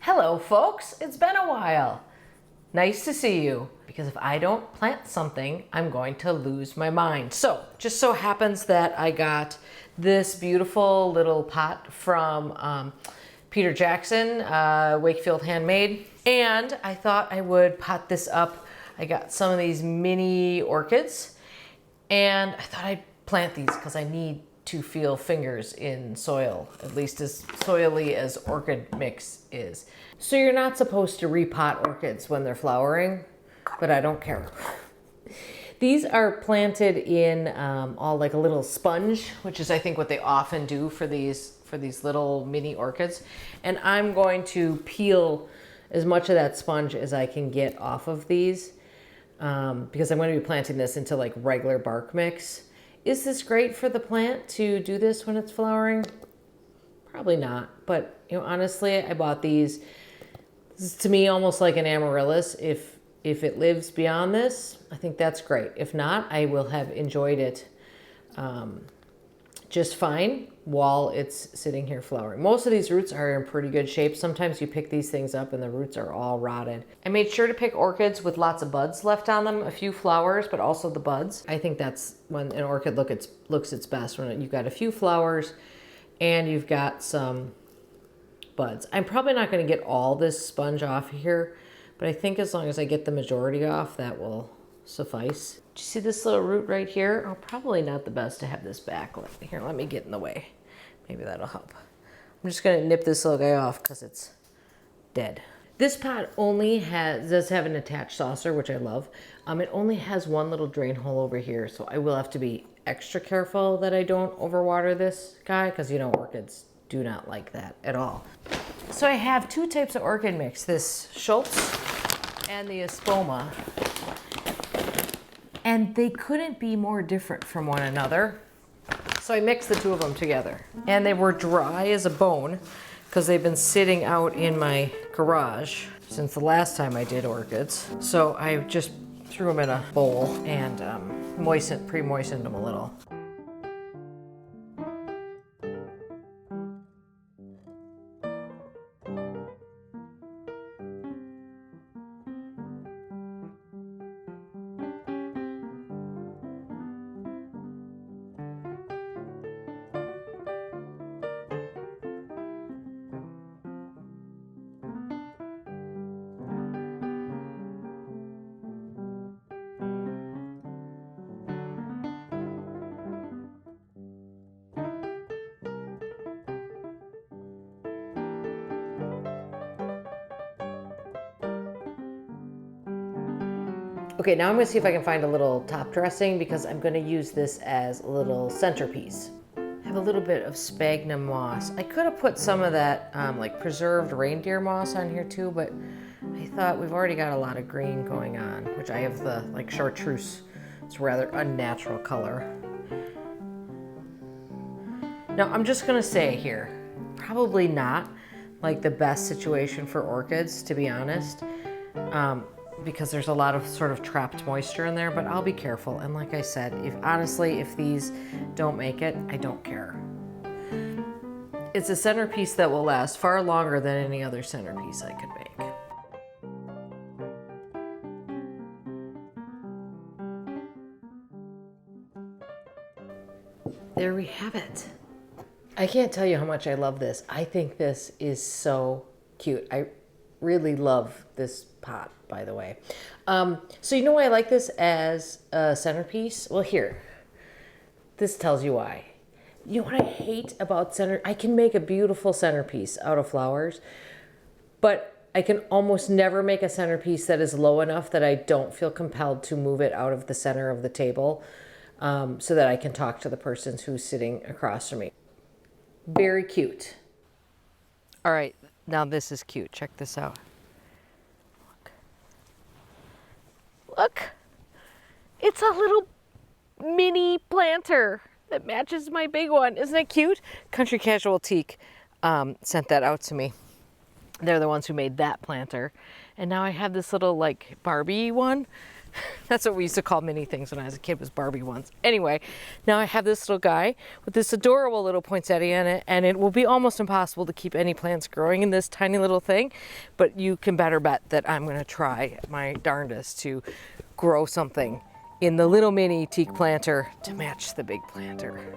Hello folks, it's been a while. Nice to see you, because if I don't plant something, I'm going to lose my mind. So, just so happens that I got this beautiful little pot from Peter Jackson, Wakefield Handmade, and I thought I would pot this up. I got some of these mini orchids, and I thought I'd plant these because I need to feel fingers in soil, at least as soily as orchid mix is. So you're not supposed to repot orchids when they're flowering, but I don't care. These are planted in all like a little sponge, which is I think what they often do for these little mini orchids. And I'm going to peel as much of that sponge as I can get off of these because I'm going to be planting this into like regular bark mix. Is this great for the plant to do this when it's flowering? Probably not, but you know, honestly, I bought these. This is to me almost like an amaryllis. If it lives beyond this, I think that's great. If not, I will have enjoyed it just fine while it's sitting here flowering. Most of these roots are in pretty good shape. Sometimes you pick these things up and the roots are all rotted. I made sure to pick orchids with lots of buds left on them, a few flowers, but also the buds. I think that's when an orchid looks its best, when you've got a few flowers and you've got some buds. I'm probably not going to get all this sponge off here, but I think as long as I get the majority off, that will suffice. Do you see this little root right here? Oh, probably not the best to have this back. Here, let me get in the way. Maybe that'll help. I'm just going to nip this little guy off because it's dead. This pot only does have an attached saucer, which I love. It only has one little drain hole over here, so I will have to be extra careful that I don't overwater this guy because, you know, orchids do not like that at all. So I have two types of orchid mix, this Schultz and the Espoma. And they couldn't be more different from one another. So I mixed the two of them together. And they were dry as a bone because they've been sitting out in my garage since the last time I did orchids. So I just threw them in a bowl and pre-moistened them a little. Okay, now I'm gonna see if I can find a little top dressing because I'm gonna use this as a little centerpiece. I have a little bit of sphagnum moss. I could have put some of that like preserved reindeer moss on here too, but I thought we've already got a lot of green going on, which I have the like chartreuse. It's a rather unnatural color. Now I'm just gonna say here, probably not like the best situation for orchids, to be honest. Because there's a lot of sort of trapped moisture in there, but I'll be careful. And like I said, if these don't make it, I don't care. It's a centerpiece that will last far longer than any other centerpiece I could make. There we have it. I can't tell you how much I love this. I think this is so cute. I really love this pot, by the way. So you know why I like this as a centerpiece? Well, here, this tells you why. You know what I hate about I can make a beautiful centerpiece out of flowers, but I can almost never make a centerpiece that is low enough that I don't feel compelled to move it out of the center of the table so that I can talk to the person who's sitting across from me. Very cute. All right, now this is cute. Check this out. Look, it's a little mini planter that matches my big one. Isn't it cute? Country Casual Teak sent that out to me. They're the ones who made that planter. And now I have this little like Barbie one That's what we used to call mini things when I was a kid, was Barbie ones. Anyway, now I have this little guy with this adorable little poinsettia in it, and it will be almost impossible to keep any plants growing in this tiny little thing, but you can better bet that I'm gonna try my darndest to grow something in the little mini teak planter to match the big planter.